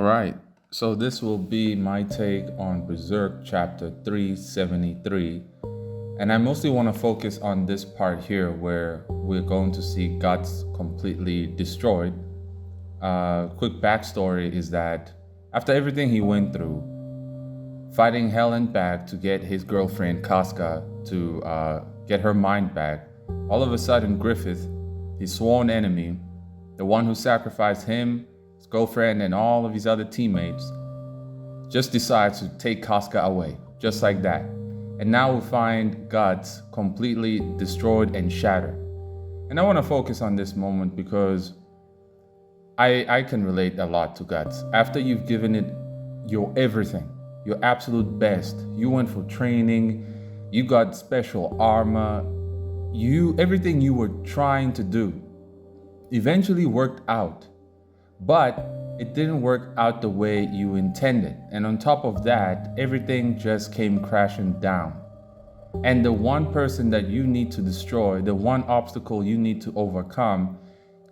right, so this will be my take on Berserk chapter 373. And I mostly want to focus on this part here where we're going to see Guts completely destroyed. Quick backstory is that after everything he went through, fighting hell and back to get his girlfriend Casca to get her mind back, all of a sudden Griffith, his sworn enemy, the one who sacrificed him, his girlfriend, and all of his other teammates, just decides to take Casca away, just like that. And now we find Guts completely destroyed and shattered. And I want to focus on this moment because I can relate a lot to Guts. After you've given it your everything, your absolute best, you went for training, you got special armor, everything you were trying to do eventually worked out. But it didn't work out the way you intended. And on top of that, everything just came crashing down. And the one person that you need to destroy, the one obstacle you need to overcome,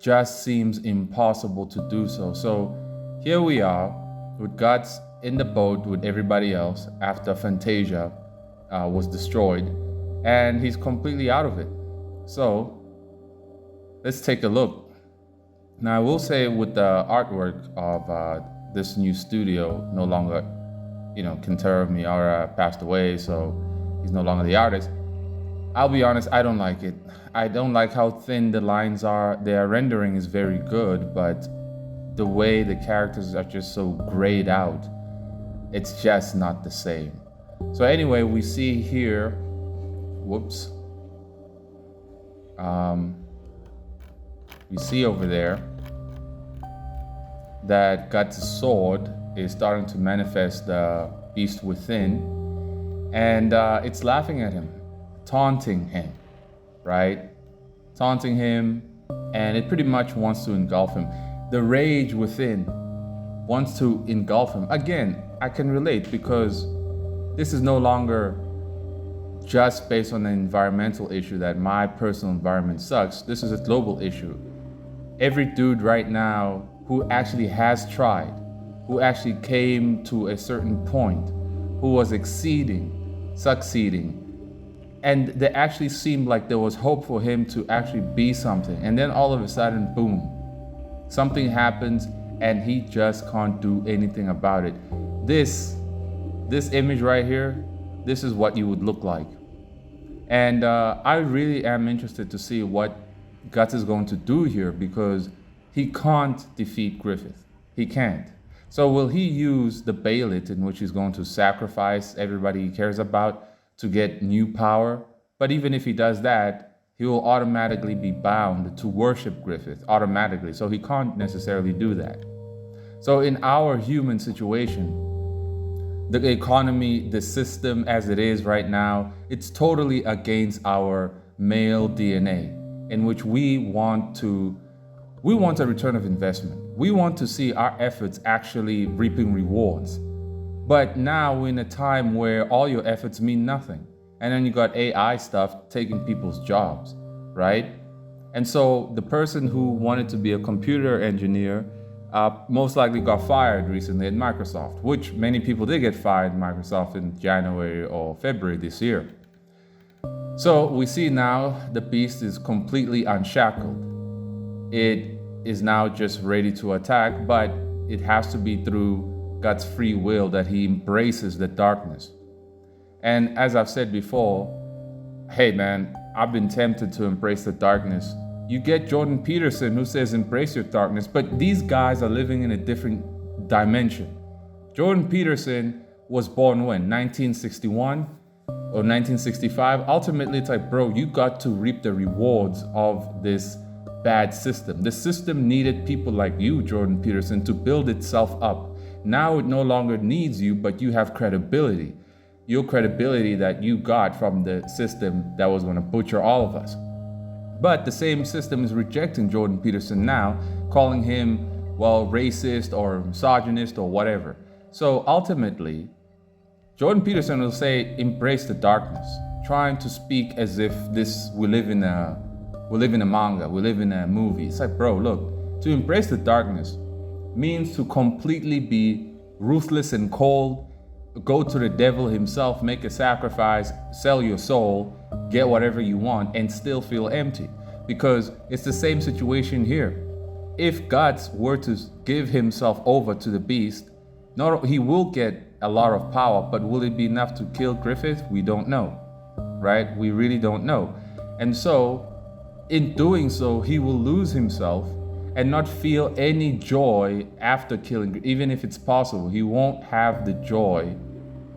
just seems impossible to do so. So here we are with Guts in the boat with everybody else after Fantasia was destroyed, and he's completely out of it. So let's take a look. Now I will say with the artwork of this new studio no longer, Kentaro Miura passed away, so he's no longer the artist. I'll be honest, I don't like it. I don't like how thin the lines are. Their rendering is very good, but the way the characters are just so grayed out, it's just not the same. So anyway, we see here, whoops. We see over there that Guts' sword is starting to manifest the beast within, and it's laughing at him, taunting him, right? Taunting him, and it pretty much wants to engulf him. The rage within wants to engulf him. Again, I can relate because this is no longer just based on an environmental issue that my personal environment sucks. This is a global issue. Every dude right now who actually has tried, who actually came to a certain point, who was succeeding, and they actually seemed like there was hope for him to actually be something. And then all of a sudden, boom, something happens and he just can't do anything about it. This image right here, this is what you would look like. And I really am interested to see what Guts is going to do here because he can't defeat Griffith. He can't. So will he use the Bailet in which he's going to sacrifice everybody he cares about to get new power? But even if he does that, he will automatically be bound to worship Griffith automatically. So he can't necessarily do that. So in our human situation, the economy, the system as it is right now, it's totally against our male DNA, in which we want a return of investment. We want to see our efforts actually reaping rewards. But now we're in a time where all your efforts mean nothing. And then you got AI stuff taking people's jobs, right? And so the person who wanted to be a computer engineer most likely got fired recently at Microsoft, which many people did get fired at Microsoft in January or February this year. So we see now the beast is completely unshackled. It is now just ready to attack, but it has to be through God's free will that he embraces the darkness. And as I've said before, hey man, I've been tempted to embrace the darkness. You get Jordan Peterson who says embrace your darkness, but these guys are living in a different dimension. Jordan Peterson was born when? 1961 or 1965? Ultimately, it's like, bro, you got to reap the rewards of this bad system. The system needed people like you, Jordan Peterson, to build itself up. Now it no longer needs you, but you have credibility. Your credibility that you got from the system that was going to butcher all of us. But the same system is rejecting Jordan Peterson now, calling him, well, racist or misogynist or whatever. So ultimately, Jordan Peterson will say, embrace the darkness, trying to speak as if we live in a manga, we live in a movie. It's like, bro, look, to embrace the darkness, means to completely be ruthless and cold, go to the devil himself, make a sacrifice, sell your soul, get whatever you want, and still feel empty. Because it's the same situation here. If Guts were to give himself over to the beast, he will get a lot of power, but will it be enough to kill Griffith? We don't know, right? We really don't know. And so, in doing so, he will lose himself and not feel any joy after killing, even if it's possible. He won't have the joy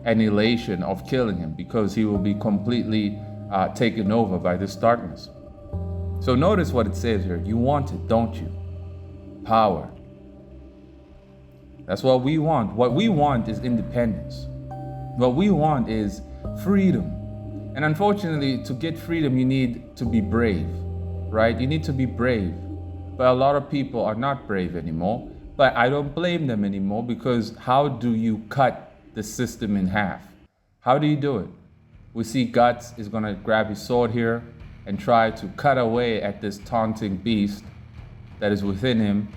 and elation of killing him because he will be completely taken over by this darkness. So notice what it says here. You want it, don't you? Power. That's what we want. What we want is independence. What we want is freedom. And unfortunately, to get freedom, you need to be brave, right? You need to be brave. But a lot of people are not brave anymore. But I don't blame them anymore, because how do you cut the system in half? How do you do it? We see Guts is going to grab his sword here and try to cut away at this taunting beast that is within him.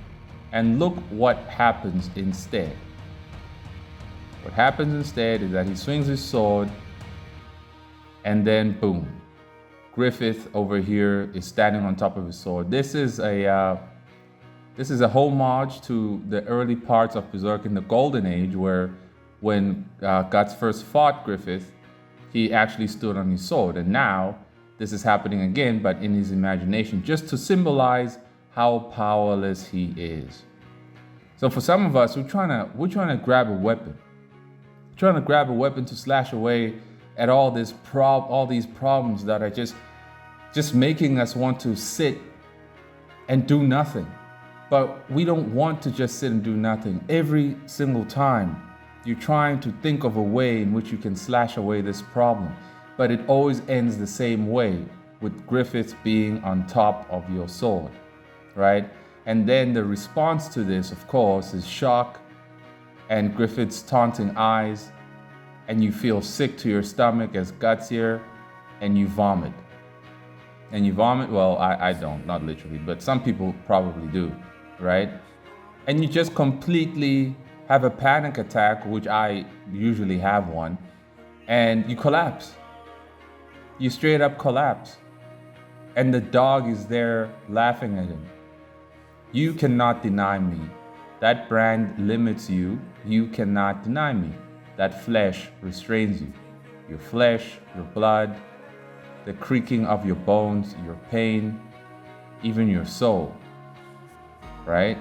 And look what happens instead. What happens instead is that he swings his sword, and then boom, Griffith over here is standing on top of his sword. This is a homage to the early parts of Berserk in the Golden Age, where when Guts first fought Griffith, he actually stood on his sword. And now this is happening again, but in his imagination, just to symbolize how powerless he is. So for some of us, we're trying to grab a weapon. We're trying to grab a weapon to slash away at all these problems that are just making us want to sit and do nothing. But we don't want to just sit and do nothing. Every single time you're trying to think of a way in which you can slash away this problem. But it always ends the same way, with Griffith being on top of your sword, right? And then the response to this, of course, is shock and Griffith's taunting eyes, and you feel sick to your stomach as Guts here, and you vomit. And you vomit, well, I don't, not literally, but some people probably do, right? And you just completely have a panic attack, which I usually have one, and you collapse. You straight up collapse. And the dog is there laughing at him. You cannot deny me. That brand limits you. You cannot deny me. That flesh restrains you. Your flesh, your blood, the creaking of your bones, your pain, even your soul, right?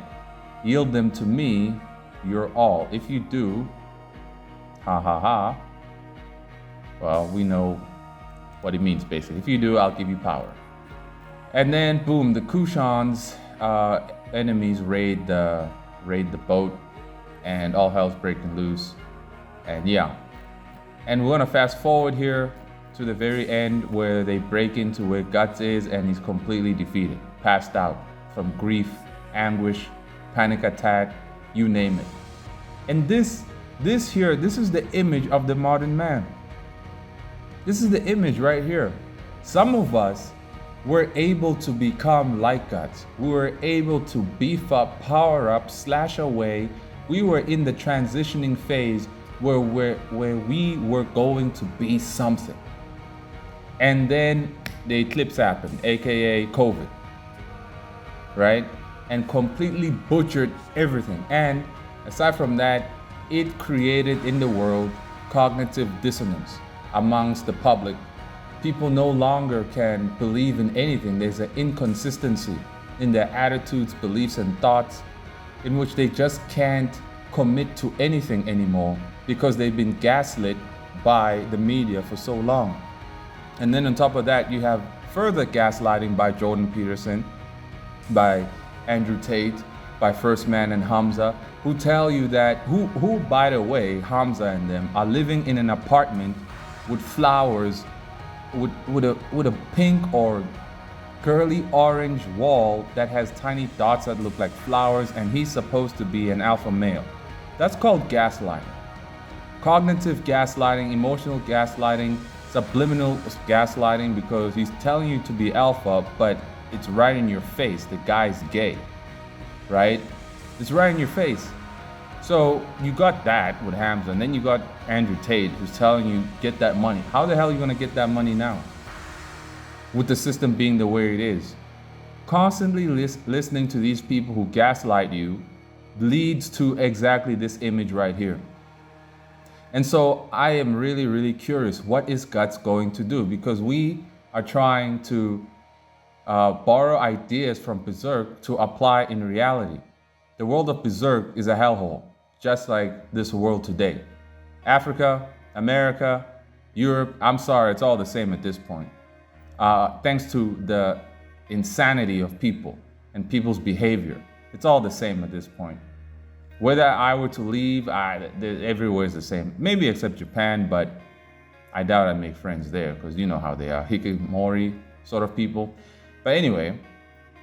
Yield them to me, you're all. If you do, ha ha ha, well, we know what it means basically. If you do, I'll give you power. And then boom, the Kushan's enemies raid the boat, and all hell's breaking loose. And yeah, and we're gonna fast forward here to the very end, where they break into where Guts is, and he's completely defeated, passed out from grief, anguish, panic attack, you name it. And this is the image of the modern man. This is the image right here. Some of us were able to become like Guts. We were able to beef up, power up, slash away. We were in the transitioning phase where we were going to be something. And then the eclipse happened, aka COVID, right? And completely butchered everything. And aside from that, it created in the world cognitive dissonance amongst the public. People no longer can believe in anything. There's an inconsistency in their attitudes, beliefs, and thoughts, in which they just can't commit to anything anymore because they've been gaslit by the media for so long. And then on top of that, you have further gaslighting by Jordan Peterson, by Andrew Tate, by First Man and Hamza, who tell you that, who by the way, Hamza and them, are living in an apartment with flowers, with a pink or girly orange wall that has tiny dots that look like flowers, and he's supposed to be an alpha male. That's called gaslighting. Cognitive gaslighting, emotional gaslighting, subliminal gaslighting, because he's telling you to be alpha, but it's right in your face. The guy's gay, right? It's right in your face. So you got that with Hamza, and then you got Andrew Tate who's telling you get that money. How the hell are you gonna get that money now? With the system being the way it is. Constantly listening to these people who gaslight you leads to exactly this image right here. And so I am really, really curious, what is Guts going to do? Because we are trying to borrow ideas from Berserk to apply in reality. The world of Berserk is a hellhole, just like this world today. Africa, America, Europe, I'm sorry, it's all the same at this point. Thanks to the insanity of people and people's behavior. It's all the same at this point. Whether I were to leave, everywhere is the same. Maybe except Japan, but I doubt I'd make friends there because you know how they are, hikikomori sort of people. But anyway,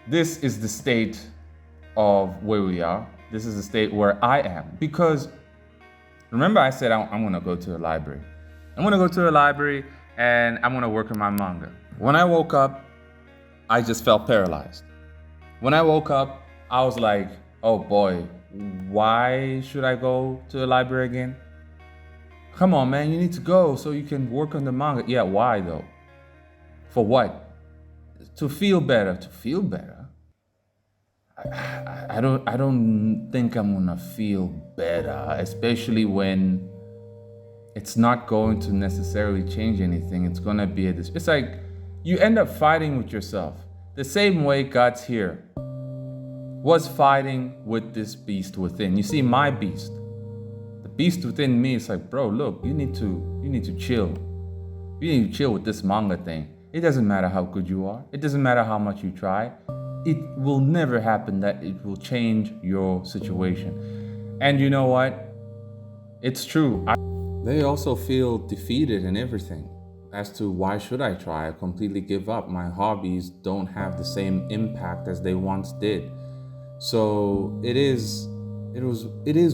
this is the state of where we are. This is the state where I am. Because remember I said I'm gonna go to a library. I'm gonna go to a library and I'm gonna work on my manga. When I woke up, I just felt paralyzed. When I woke up, I was like, oh boy, why should I go to the library again? Come on, man, you need to go so you can work on the manga. Yeah, why though? For what? To feel better. To feel better? I don't think I'm gonna feel better, especially when it's not going to necessarily change anything. It's gonna be it's like you end up fighting with yourself. The same way Guts here was fighting with this beast within. You see, my beast, the beast within me is like, bro, look, you need to chill. You need to chill with this manga thing. It doesn't matter how good you are. It doesn't matter how much you try. It will never happen that it will change your situation. And you know what? It's true. They also feel defeated and everything. As to why should I try? I completely give up. My hobbies don't have the same impact as they once did. So it is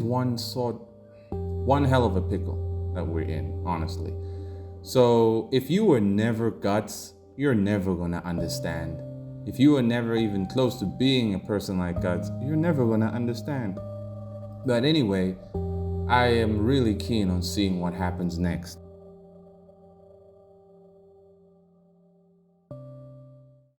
one hell of a pickle that we're in, honestly. So if you were never Guts, you're never gonna understand. If you were never even close to being a person like Guts, you're never gonna understand. But anyway, I am really keen on seeing what happens next.